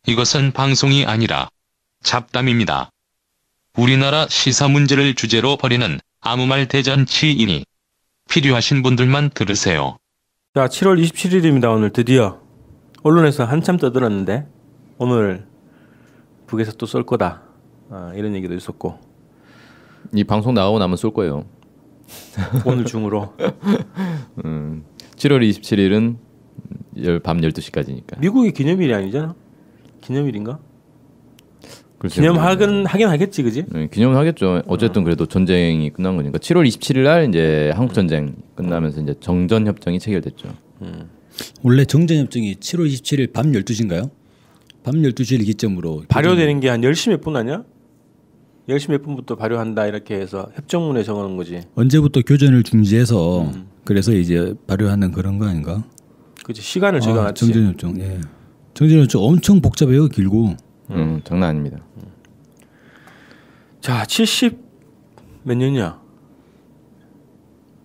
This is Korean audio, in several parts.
이것은 방송이 아니라 잡담입니다. 우리나라 시사 문제를 주제로 벌이는 아무 말 대잔치이니 필요하신 분들만 들으세요. 자, 7월 27일입니다. 오늘 드디어 언론에서 한참 떠들었는데 오늘 북에서 또 쏠 거다. 이런 얘기도 있었고. 이 방송 나오고 나면 쏠 거예요. 오늘 중으로. 7월 27일은 밤 12시까지니까. 미국이 기념일이 아니잖아. 기념일인가? 글쎄요. 기념하긴 하겠지, 그지? 네, 기념을 하겠죠. 어쨌든 그래도 전쟁이 끝난 거니까. 7월 27일 날 이제 한국 전쟁 끝나면서 이제 정전 협정이 체결됐죠. 원래 정전 협정이 7월 27일 밤 12시인가요? 밤 12시를 기점으로 발효되는 게 한 10시 몇 분 아니야? 10시 몇 분부터 발효한다 이렇게 해서 협정문에 정하는 거지. 언제부터 교전을 중지해서 그래서 이제 발효하는 그런 거 아닌가? 그렇지. 시간을 정해놨지. 정전 협정. 예. 정전 협정 엄청 복잡해요. 길고. 장난 아닙니다. 자, 70 몇 년이야?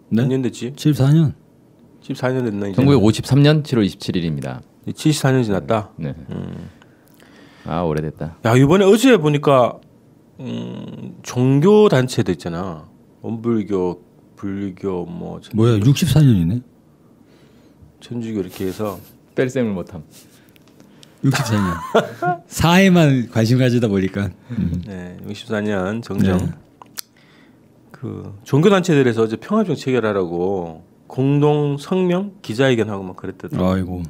네? 몇 년 됐지? 74년. 14년 됐나 이제. 1953년 7월 27일입니다. 74년 지났다. 네. 아, 오래됐다. 야, 이번에 어제 보니까 종교 단체도 있잖아. 원불교, 불교 뭐 뭐야? 64년이네. 천주교 이렇게 해서 뺄셈을 못함. 64년. 사회만 관심 가지다 보니까. 네, 64년 정정. 네. 그 종교 단체들에서 어제 평화협정 체결하라고 공동 성명 기자회견하고 막 그랬더라고. 아이고.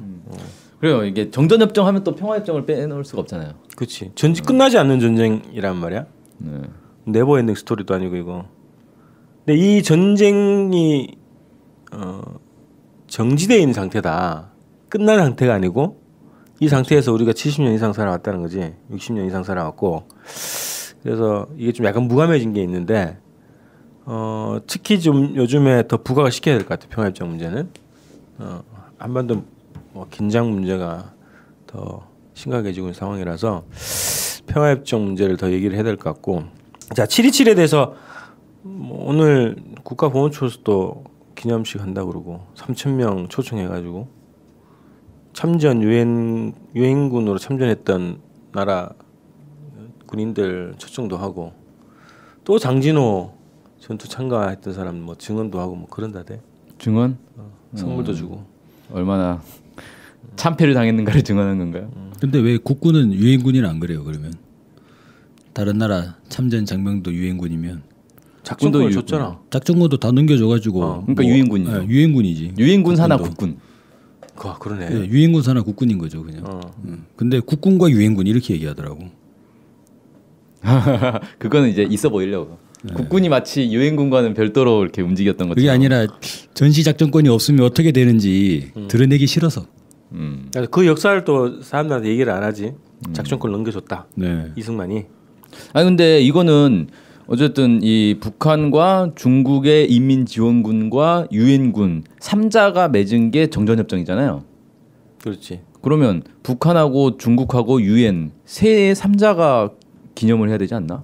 그래요. 이게 정전 협정 하면 또 평화 협정을 빼놓을 수가 없잖아요. 그렇지. 끝나지 않는 전쟁이란 말이야. 네. 네버 엔딩 스토리도 아니고 이거. 근데 이 전쟁이 정지되어 있는 상태다. 끝난 상태가 아니고 이 상태에서 우리가 70년 이상 살아왔다는 거지. 60년 이상 살아왔고. 그래서 이게 좀 약간 무감해진 게 있는데 특히 좀 요즘에 더 부각을 시켜야 될 것 같아. 평화협정 문제는. 한반도 뭐 긴장 문제가 더 심각해지고 있는 상황이라서 평화협정 문제를 더 얘기를 해야 될 것 같고. 자, 7.27에 대해서 뭐 오늘 국가보훈처에서도 기념식 한다고 그러고 3,000명 초청해가지고 참전 유엔군으로 참전했던 나라 군인들 초청도 하고 또 장진호 전투 참가했던 사람 뭐 증언도 하고 뭐 그런다대. 증언? 선물도 주고. 얼마나 참패를 당했는가를 증언한 건가요? 근데 왜 국군은 유엔군이는 안 그래요? 그러면 다른 나라 참전 장병도 유엔군이면 작전권을 줬잖아. 작전권도 다 넘겨줘가지고. 그러니까 유엔군이죠. 네, 유엔군이지. 유엔군 산하 국군도. 국군. 그러네. 네, 유엔군 산하 국군인 거죠, 그냥. 근데 국군과 유엔군 이렇게 얘기하더라고. 그거는 이제 있어 보이려고. 네. 국군이 마치 유엔군과는 별도로 이렇게 움직였던 것처럼. 그게 아니라 전시 작전권이 없으면 어떻게 되는지 드러내기 싫어서. 그 역사를 또 사람들한테 얘기를 안 하지. 작전권 넘겨줬다. 네. 이승만이. 아니 근데 이거는 어쨌든 이 북한과 중국의 인민지원군과 유엔군 3자가 맺은 게 정전협정이잖아요. 그렇지. 그러면 북한하고 중국하고 유엔 세 3자가 기념을 해야 되지 않나?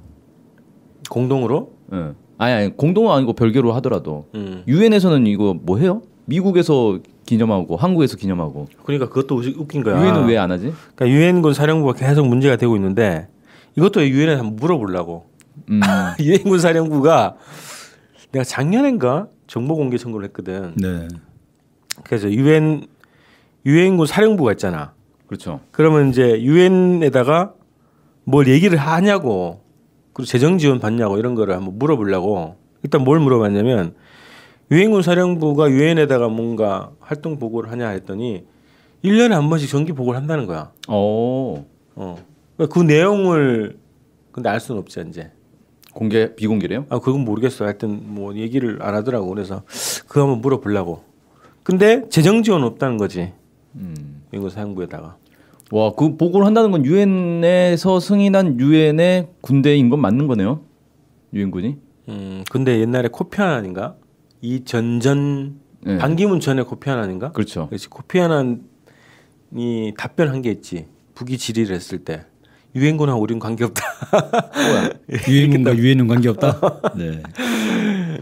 공동으로? 네. 아니 공동은 아니고 별개로 하더라도 유엔에서는 이거 뭐 해요? 미국에서 기념하고 한국에서 기념하고. 그러니까 그것도 웃긴 거야. 유엔은 왜 안 하지? 그러니까 유엔군 사령부가 계속 문제가 되고 있는데 이것도 유엔에 한번 물어보려고. 유엔군 사령부가 내가 작년인가 정보 공개 청구를 했거든. 네. 그래서 유엔군 사령부가 있잖아. 그렇죠. 그러면 이제 유엔에다가 뭘 얘기를 하냐고 그리고 재정 지원 받냐고 이런 거를 한번 물어보려고. 일단 뭘 물어봤냐면 유엔군 사령부가 유엔에다가 뭔가 활동 보고를 하냐 했더니 1년에 한 번씩 정기 보고를 한다는 거야. 그 내용을 근데 알 수는 없지 이제. 공개 비공개래요? 그건 모르겠어. 하여튼 뭐 얘기를 안 하더라고. 그래서 그거 한번 물어보려고. 근데 재정 지원 없다는 거지. 유엔군 사령부에다가. 와, 그 보고를 한다는 건 유엔에서 승인한 유엔의 군대인 건 맞는 거네요. 유엔군이. 근데 옛날에 코피 아난인가? 이 전전 네. 반기문 전에 코피 아난인가? 그렇죠. 그렇지. 코피 아난이 답변한 게 있지. 북이 질의를 했을 때 유엔군하고 우리는 관계없다. 유엔군과 유엔은 관계없다. 네.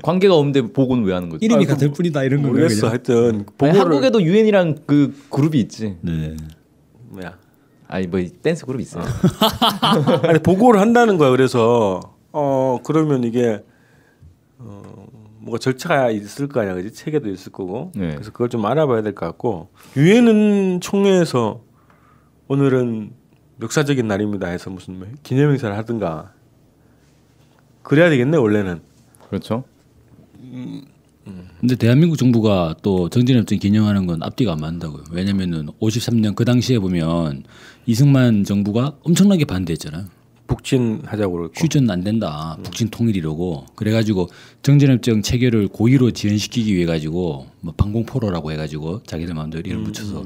관계가 없는데 보고는 왜 하는 거지? 이름이 같을 뿐이다 이런 거 모르겠어. 하여튼 아니, 한국에도 유엔이랑 그 그룹이 있지. 네. 뭐야? 아니 뭐 댄스 그룹 있어요. 아니 보고를 한다는 거야. 그래서 그러면 이게 뭔가 절차가 있을 거 아니야, 그지? 체계도 있을 거고. 네. 그래서 그걸 좀 알아봐야 될 것 같고. 유엔은 총회에서 오늘은 역사적인 날입니다 해서 무슨 기념행사를 하든가 그래야 되겠네 원래는. 그렇죠. 근데 대한민국 정부가 또 정전협정 기념하는 건 앞뒤가 안 맞는다고요. 왜냐면은 53년 그 당시에 보면 이승만 정부가 엄청나게 반대했잖아요. 북진하자고 그러고. 휴전 안 된다. 북진 통일이라고. 그래가지고 정전협정 체결을 고의로 지연시키기 위해 가지고 뭐 방공포로라고 해가지고 자기들 마음대로 이름 붙여서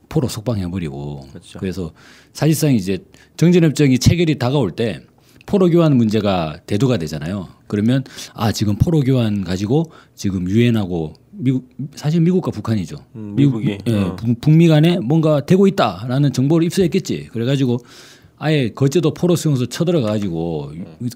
포로 속방해버리고. 그렇죠. 그래서 사실상 이제 정전협정이 체결이 다가올 때 포로 교환 문제가 대두가 되잖아요. 그러면 지금 포로 교환 가지고 지금 유엔하고 미국 사실 미국과 북한이죠. 미국이 북미 간에 뭔가 되고 있다라는 정보를 입수했겠지. 그래가지고 아예 거제도 포로 수용소 쳐들어가 가지고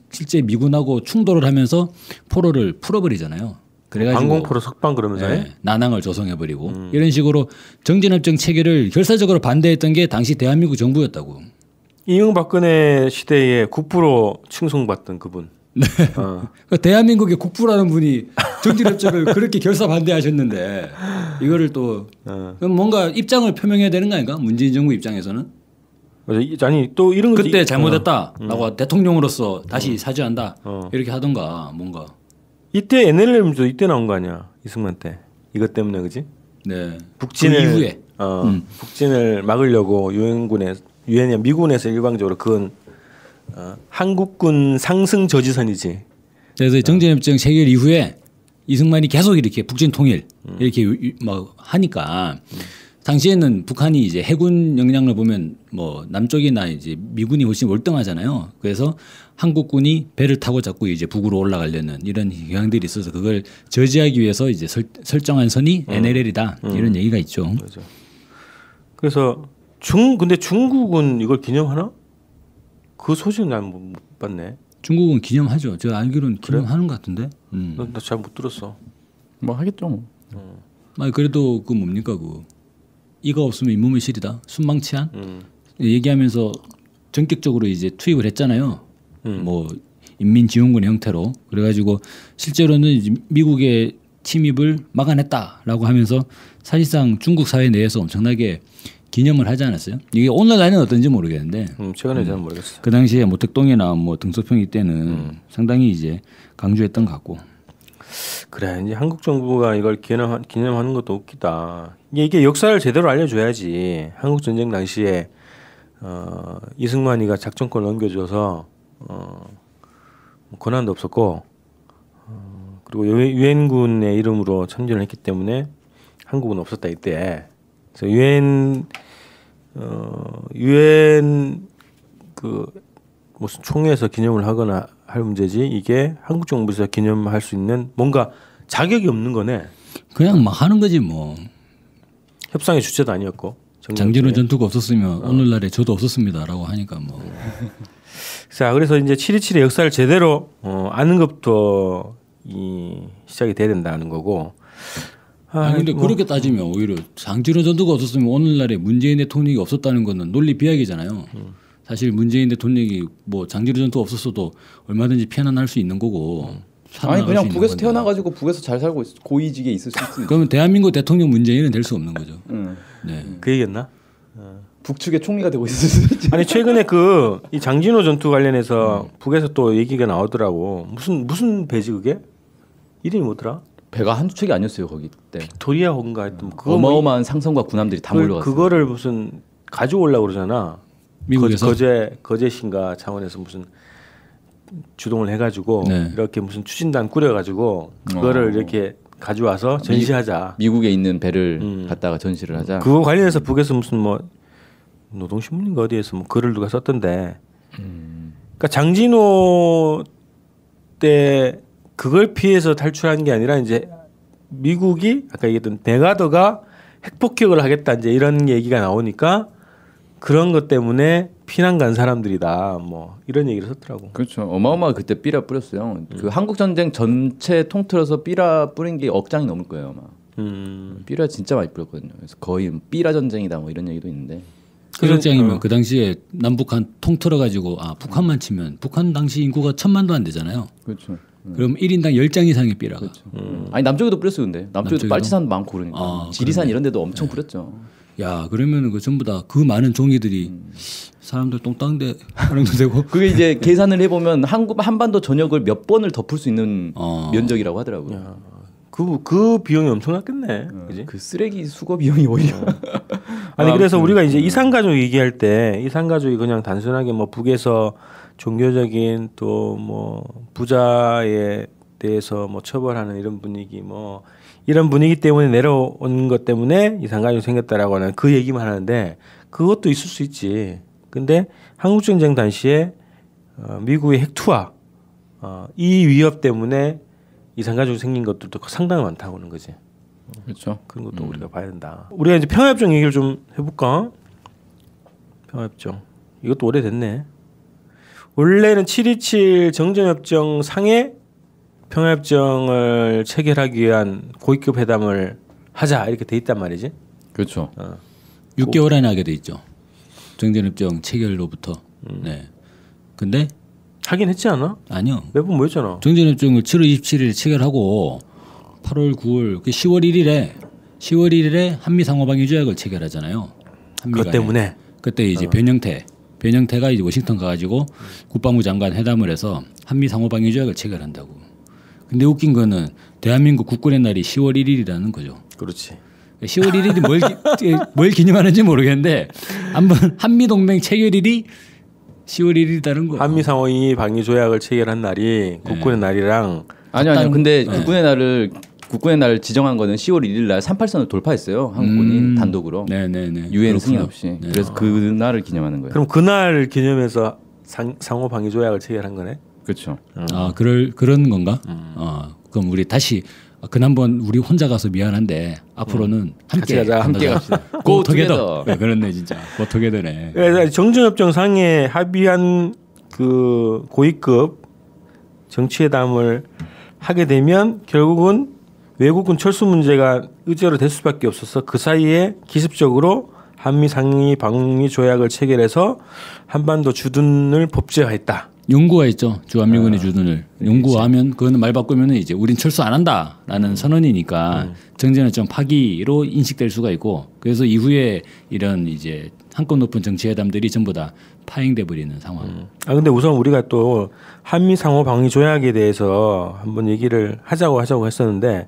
실제 미군하고 충돌을 하면서 포로를 풀어버리잖아요. 그래가지고 방공포로 석방 그러면서 난항을 조성해버리고 이런 식으로 정전협정 체결을 결사적으로 반대했던 게 당시 대한민국 정부였다고. 이명박근혜 시대에 국부로 칭송받던 그분. 네. 그러니까 대한민국의 국부라는 분이 정전협정을 그렇게 결사 반대하셨는데 이거를 또 그럼 뭔가 입장을 표명해야 되는 거 아닌가? 문재인 정부 입장에서는. 아니 또 이런 거지. 그때 잘못했다라고 대통령으로서 다시 사죄한다 이렇게 하던가 뭔가. 이때 NLL도 이때 나온 거 아니야 이승만 때. 이것 때문에 그지? 네. 북진을 그 이후에 북진을 막으려고 유엔이 미군에서 일방적으로 그건 한국군 상승 저지선이지. 그래서 정전협정 체결 이후에 이승만이 계속 이렇게 북진 통일 이렇게 막 하니까 당시에는 북한이 이제 해군 역량을 보면 뭐 남쪽이나 이제 미군이 훨씬 월등하잖아요. 그래서 한국군이 배를 타고 자꾸 이제 북으로 올라가려는 이런 경향들이 있어서 그걸 저지하기 위해서 이제 설정한 선이 NLL이다 이런 얘기가 있죠. 그렇죠. 그래서 근데 중국은 이걸 기념하나? 그 소식은 난 못 봤네. 중국은 기념하죠. 제가 알기로는 기념하는 것 같은데. 나 잘 못 들었어. 뭐 하겠죠. 뭐. 아니 그래도 그 뭡니까 이가 없으면 잇몸의 실이다. 순망치한 얘기하면서 전격적으로 이제 투입을 했잖아요. 뭐 인민지원군의 형태로. 그래가지고 실제로는 이제 미국의 침입을 막아냈다라고 하면서 사실상 중국 사회 내에서 엄청나게 기념을 하지 않았어요? 이게 오늘날은 어떤지 모르겠는데 최근에 잘 모르겠어. 그 당시에 모택동이나 뭐 등소평이 때는 상당히 이제 강조했던 것 같고. 그래 이제 한국 정부가 이걸 기념하는 것도 웃기다. 이게 역사를 제대로 알려줘야지. 한국 전쟁 당시에 이승만이가 작전권을 넘겨줘서 권한도 없었고 그리고 유엔군의 이름으로 참전을 했기 때문에 한국은 없었다 이때. 그래서 유엔 그 무슨 총회에서 기념을 하거나 할 문제지 이게 한국 정부에서 기념할 수 있는 뭔가 자격이 없는 거네. 그냥 막 하는 거지 뭐. 협상의 주체도 아니었고. 장진호 전투가 없었으면 오늘날에 저도 없었습니다라고 하니까 뭐. 자 그래서 이제 7.27의 역사를 제대로 아는 것부터 시작이 돼야 된다는 거고. 근데 그렇게 따지면 오히려 장진호 전투가 없었으면 오늘날에 문재인 대통령이 없었다는 거는 논리 비약이잖아요. 사실 문재인 대통령이 뭐 장진호 전투가 없었어도 얼마든지 피난할 수 있는 거고. 아니 그냥 북에서 태어나가지고 북에서 잘 살고 고위직에 있을 수 있습니다. 그러면 대한민국 대통령 문재인은 될 수 없는 거죠. 네. 그 얘기였나? 북측의 총리가 되고 있을 수 있지. 아니 최근에 이 장진호 전투 관련해서 북에서 또 얘기가 나오더라고. 무슨 배지 그게? 이름이 뭐더라? 배가 한두 척이 아니었어요 거기 때. 빅토리아호인가 했던 그거 어마어마한 상선과 군함들이 다 몰려갔어요. 그거를 무슨 가져오려고 그러잖아. 미국에서 거제신가 차원에서 무슨 주동을 해가지고 네. 이렇게 무슨 추진단 꾸려가지고 그거를 이렇게 가져와서 전시하자. 미국에 있는 배를 갖다가 전시를 하자. 그거 관련해서 북에서 무슨 뭐 노동신문인가 어디에서 뭐 글을 누가 썼던데. 그러니까 장진호 때 그걸 피해서 탈출한 게 아니라 이제 미국이 아까 얘기했던 베가더가 핵폭격을 하겠다 이제 이런 얘기가 나오니까 그런 것 때문에 피난 간 사람들이다 뭐 이런 얘기를 썼더라고. 그렇죠. 어마어마하게 그때 삐라 뿌렸어요. 그 한국 전쟁 전체 통틀어서 삐라 뿌린 게 억장이 넘을 거예요 아마. 삐라 진짜 많이 뿌렸거든요. 그래서 거의 삐라 전쟁이다 뭐 이런 얘기도 있는데. 그장이면 그 당시에 남북한 통틀어 가지고 북한만 치면 북한 당시 인구가 1,000만도 안 되잖아요. 그렇죠. 그럼 1인당 10장이 상의 삐라가. 그렇죠. 아니 남쪽에도 뿌렸어요, 근데 남쪽에도 빨치산도 많고 그러니까 지리산 그러네. 이런 데도 엄청 뿌렸죠. 야, 그러면 그 전부 다 그 많은 종이들이 사람들 똥땅대 하는 도 되고. 그게 이제 계산을 해보면 한반도 전역을 몇 번을 덮을 수 있는 면적이라고 하더라고요. 그 비용이 엄청났겠네. 그지? 그 쓰레기 수거 비용이 오히려. 아니 그래서 우리가 이제 이산가족 얘기할 때 이산가족이 그냥 단순하게 뭐 북에서 종교적인 또 뭐 부자에 대해서 뭐 처벌하는 이런 분위기 뭐 이런 분위기 때문에 내려온 것 때문에 이산가족이 생겼다라고 하는 그 얘기만 하는데 그것도 있을 수 있지. 근데 한국전쟁 당시에 미국의 핵투하 이 위협 때문에 이산가족이 생긴 것들도 상당히 많다고 하는 거지. 그렇죠. 그런 것도 우리가 봐야 된다. 우리가 이제 평화협정 얘기를 좀 해볼까? 평화협정 이것도 오래됐네. 원래는 7.27 정전협정 상에 평화협정을 체결하기 위한 고위급 회담을 하자 이렇게 돼 있단 말이지. 그렇죠. 6개월 안에 하게 돼 있죠. 정전협정 체결로부터. 네. 근데 하긴 했지 않아? 아니요. 매번 모였잖아. 정전협정을 7월 27일에 체결하고 8월 9월 10월 1일에 한미 상호방위 조약을 체결하잖아요. 그것 때문에 그때 이제 변형태가 이제 워싱턴 가가지고 국방부 장관 회담을 해서 한미 상호방위 조약을 체결한다고. 근데 웃긴 거는 대한민국 국군의 날이 10월 1일이라는 거죠. 그렇지. 10월 1일이 뭘 기념하는지 모르겠는데 한번 한미 동맹 체결일이 10월 1일이라는 거. 한미 상호이 방위 조약을 체결한 날이 국군의 날이랑 아니요. 근데 국군의 날을 지정한 거는 10월 1일 날 38선을 돌파했어요. 한국군이 단독으로. 네네네. 유엔 승인 없이. 네. 그래서 그 날을 기념하는 거예요. 그럼 그날 기념해서 상호 방위 조약을 체결한 거네. 그렇죠. 그런 건가? 그럼 우리 다시 그난번 우리 혼자 가서 미안한데 앞으로는 같이 가자. 함께 갑시다. Go together. 네, 그렇네 진짜. Go together네. 그래서 정전협정 상에 합의한 그 고위급 정치회담을 하게 되면 결국은 외국군 철수 문제가 의제로 될 수밖에 없어서 그 사이에 기습적으로 한미 상위 방위 조약을 체결해서 한반도 주둔을 법제화했다. 용구화했죠. 주한미군의 주둔을. 용구화하면 그거는 말 바꾸면은 이제 우린 철수 안 한다라는 선언이니까 정전협정 파기로 인식될 수가 있고 그래서 이후에 이런 이제 한껏 높은 정치회담들이 전부 다 파행돼 버리는 상황. 근데 우선 우리가 또 한미 상호 방위 조약에 대해서 한번 얘기를 하자고 했었는데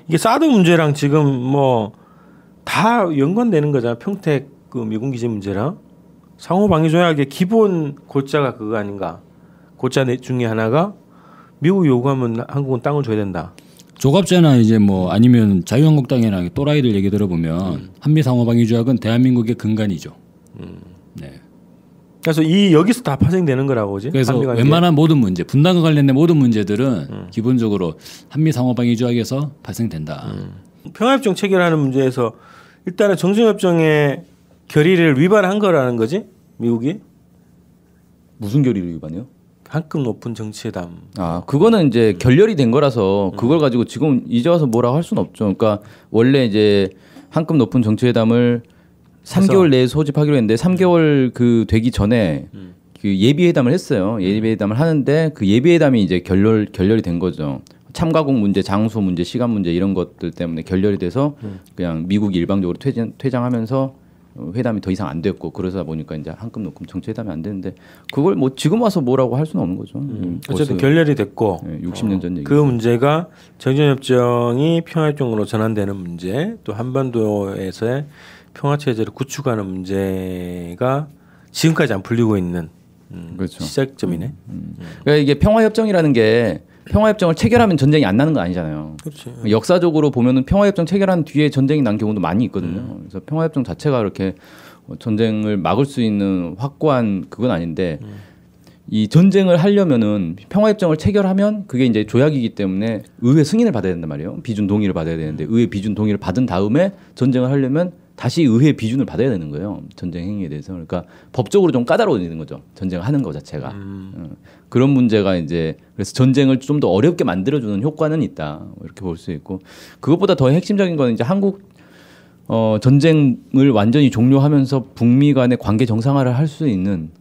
이게 사드 문제랑 지금 뭐 다 연관되는 거잖아. 평택 그 미군 기지 문제랑 상호 방위 조약의 기본 골자가 그거 아닌가? 골자 중에 하나가 미국 요구하면 한국은 땅을 줘야 된다. 조갑제나 이제 뭐 아니면 자유한국당이나 또라이들 얘기 들어보면 한미 상호 방위 조약은 대한민국의 근간이죠. 네. 그래서 여기서 다 파생되는 거라고 그지? 그래서 웬만한 모든 문제, 분단과 관련된 모든 문제들은 기본적으로 한미 상호 방위 조약에서 발생된다. 평화협정 체결하는 문제에서 일단은 정전협정의 결의를 위반한 거라는 거지? 미국이? 무슨 결의를 위반해요? 한급 높은 정치회담. 그거는 이제 결렬이 된 거라서 그걸 가지고 지금 이제 와서 뭐라고 할 수는 없죠. 그러니까 원래 이제 한급 높은 정치회담을 3개월 내에 소집하기로 했는데 3개월 그 되기 전에 그 예비회담을 했어요. 예비회담을 하는데 그 예비회담이 이제 결렬이 된 거죠. 참가국 문제, 장소 문제, 시간 문제 이런 것들 때문에 결렬이 돼서 그냥 미국이 일방적으로 퇴장하면서 회담이 더 이상 안 됐고 그러다 보니까 이제 한급 높은 정치회담이 안 되는데 그걸 뭐 지금 와서 뭐라고 할 수는 없는 거죠. 어쨌든 결렬이 됐고 60년 전 얘기. 그 문제가 정전협정이 평화협정으로 전환되는 문제, 또 한반도에서의 평화체제를 구축하는 문제가 지금까지 안 풀리고 있는 그렇죠. 시작점이네. 그러니까 이게 평화협정이라는 게 평화협정을 체결하면 전쟁이 안 나는 거 아니잖아요. 그렇지. 역사적으로 보면은 평화협정 체결한 뒤에 전쟁이 난 경우도 많이 있거든요. 그래서 평화협정 자체가 그렇게 전쟁을 막을 수 있는 확고한 그건 아닌데 이 전쟁을 하려면은 평화협정을 체결하면 그게 이제 조약이기 때문에 의회 승인을 받아야 된단 말이에요. 비준 동의를 받아야 되는데 의회 비준 동의를 받은 다음에 전쟁을 하려면 다시 의회 비준을 받아야 되는 거예요. 전쟁 행위에 대해서. 그러니까 법적으로 좀 까다로워지는 거죠. 전쟁을 하는 것 자체가. 그런 문제가 이제 그래서 전쟁을 좀 더 어렵게 만들어주는 효과는 있다. 이렇게 볼 수 있고 그것보다 더 핵심적인 거는 이제 한국 전쟁을 완전히 종료하면서 북미 간의 관계 정상화를 할 수 있는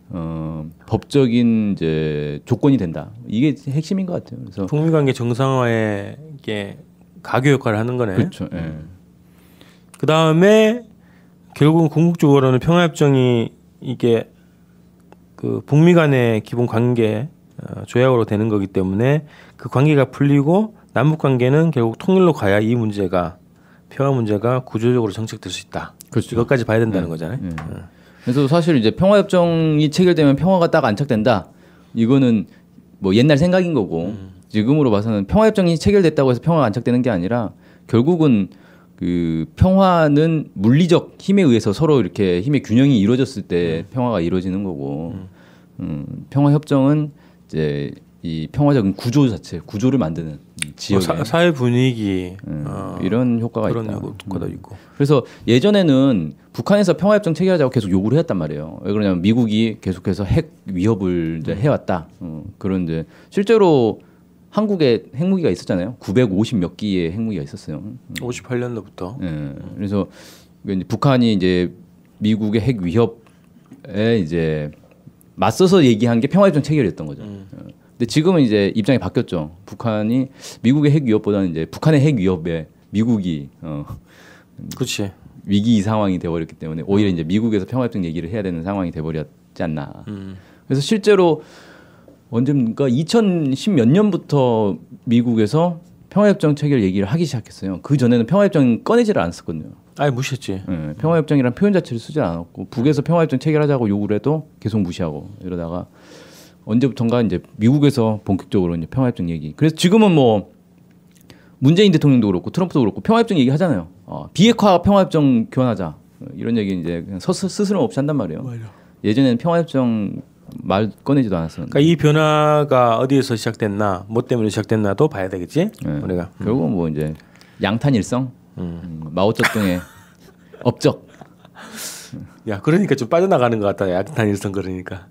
법적인 이제 조건이 된다. 이게 핵심인 것 같아요. 그래서 북미 관계 정상화에 이게 가교 역할을 하는 거네. 그렇죠. 예. 그 다음에 결국은 궁극적으로는 평화협정이 이게 그 북미 간의 기본 관계 조약으로 되는 거기 때문에 그 관계가 풀리고 남북 관계는 결국 통일로 가야 이 문제가 평화 문제가 구조적으로 정책될 수 있다. 그렇죠. 이것까지 봐야 된다는 거잖아요. 그래서 사실 이제 평화협정이 체결되면 평화가 딱 안착된다. 이거는 뭐 옛날 생각인 거고 지금으로 봐서는 평화협정이 체결됐다고 해서 평화가 안착되는 게 아니라 결국은 그 평화는 물리적 힘에 의해서 서로 이렇게 힘의 균형이 이루어졌을 때 평화가 이루어지는 거고 평화협정은 이제 이 평화적인 구조 자체, 구조를 만드는 지역의 사회 분위기 이런 효과가 그런 있다. 효과도 있고. 그래서 예전에는 북한에서 평화협정 체결하자고 계속 요구를 해왔단 말이에요. 왜 그러냐면 미국이 계속해서 핵 위협을 이제 해왔다. 그런 이제 실제로 한국에 핵무기가 있었잖아요. 950 몇 기의 핵무기가 있었어요. 58년도부터. 예. 그래서 이제 북한이 이제 미국의 핵 위협에 이제 맞서서 얘기한 게 평화협정 체결이었던 거죠. 근데 지금은 이제 입장이 바뀌었죠. 북한이 미국의 핵 위협보다는 이제 북한의 핵 위협에 미국이 그렇지. 위기 상황이 돼버렸기 때문에 오히려 이제 미국에서 평화협정 얘기를 해야 되는 상황이 돼버렸지 않나. 그래서 실제로 언젠가 2010 몇 년부터 미국에서 평화협정 체결 얘기를 하기 시작했어요. 그 전에는 평화협정 꺼내지를 않았었거든요. 아예 무시했지. 예, 평화협정이라는 표현 자체를 쓰지 않았고 북에서 평화협정 체결하자고 요구를 해도 계속 무시하고 이러다가 언제부턴가 이제 미국에서 본격적으로 이제 평화협정 얘기. 그래서 지금은 뭐 문재인 대통령도 그렇고 트럼프도 그렇고 평화협정 얘기 하잖아요. 비핵화 평화협정 교환하자 이런 얘기 이제 그냥 스스럼 없이 한단 말이에요. 맞아. 예전에는 평화협정 말 꺼내지도 않았었는데. 그러니까 이 변화가 어디에서 시작됐나, 뭐 때문에 시작됐나도 봐야 되겠지. 우리가 결국은 뭐 이제 양탄일성, 마오쩌둥의 업적. 야, 그러니까 좀 빠져나가는 것 같다. 양탄일성 그러니까.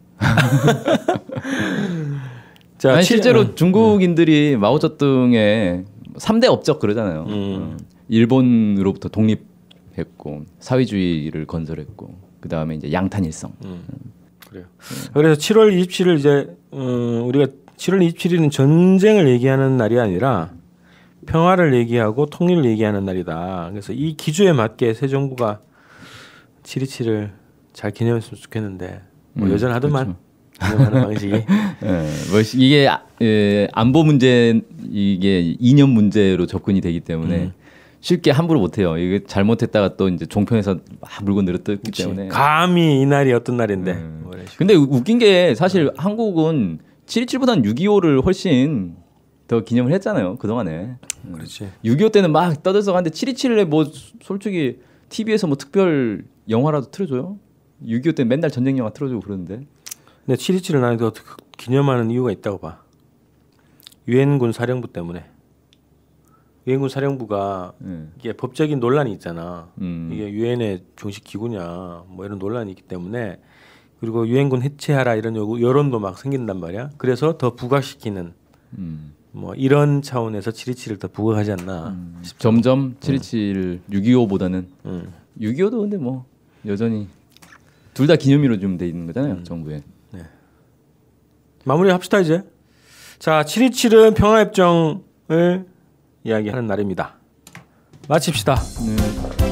자, 아니, 실제로 중국인들이 마오쩌둥의 3대 업적 그러잖아요. 일본으로부터 독립했고 사회주의를 건설했고 그 다음에 이제 양탄일성. 그래요. 그래서 7월 27일 이제 우리가 7월 27일은 전쟁을 얘기하는 날이 아니라 평화를 얘기하고 통일을 얘기하는 날이다. 그래서 이 기조에 맞게 새 정부가 7.27을 잘 기념했으면 좋겠는데 뭐 여전하더만 기념하는 방식이. 뭐 이게 안보 문제 이게 이념 문제로 접근이 되기 때문에 쉽게 함부로 못해요. 이게 잘못했다가 또 이제 종편에서 막 물고 늘어뜨기 때문에. 감히 이 날이 어떤 날인데. 뭐 근데 웃긴 게 사실 한국은 7.27보다는 6.25를 훨씬 더 기념을 했잖아요. 그동안에. 그렇지. 6.25 때는 막 떠들썩하는데 7.27에 뭐 솔직히 TV에서 뭐 특별 영화라도 틀어줘요. 6.25 때 맨날 전쟁 영화 틀어주고 그러는데. 근데 7.27을 나는 더 기념하는 이유가 있다고 봐. 유엔군 사령부 때문에. 유엔군 사령부가 이게 법적인 논란이 있잖아. 이게 유엔의 정식 기구냐 뭐 이런 논란이 있기 때문에 그리고 유엔군 해체하라 이런 여론도 막 생긴단 말이야. 그래서 더 부각시키는 뭐 이런 차원에서 7.27을 더 부각하지 않나. 점점 7.27을 6.25보다는 6.25도 근데 뭐 여전히 둘 다 기념일로 좀 돼 있는 거잖아요. 정부에. 네. 마무리합시다 이제. 자, 7.27은 평화협정을 이야기하는 날입니다. 마칩시다. 네.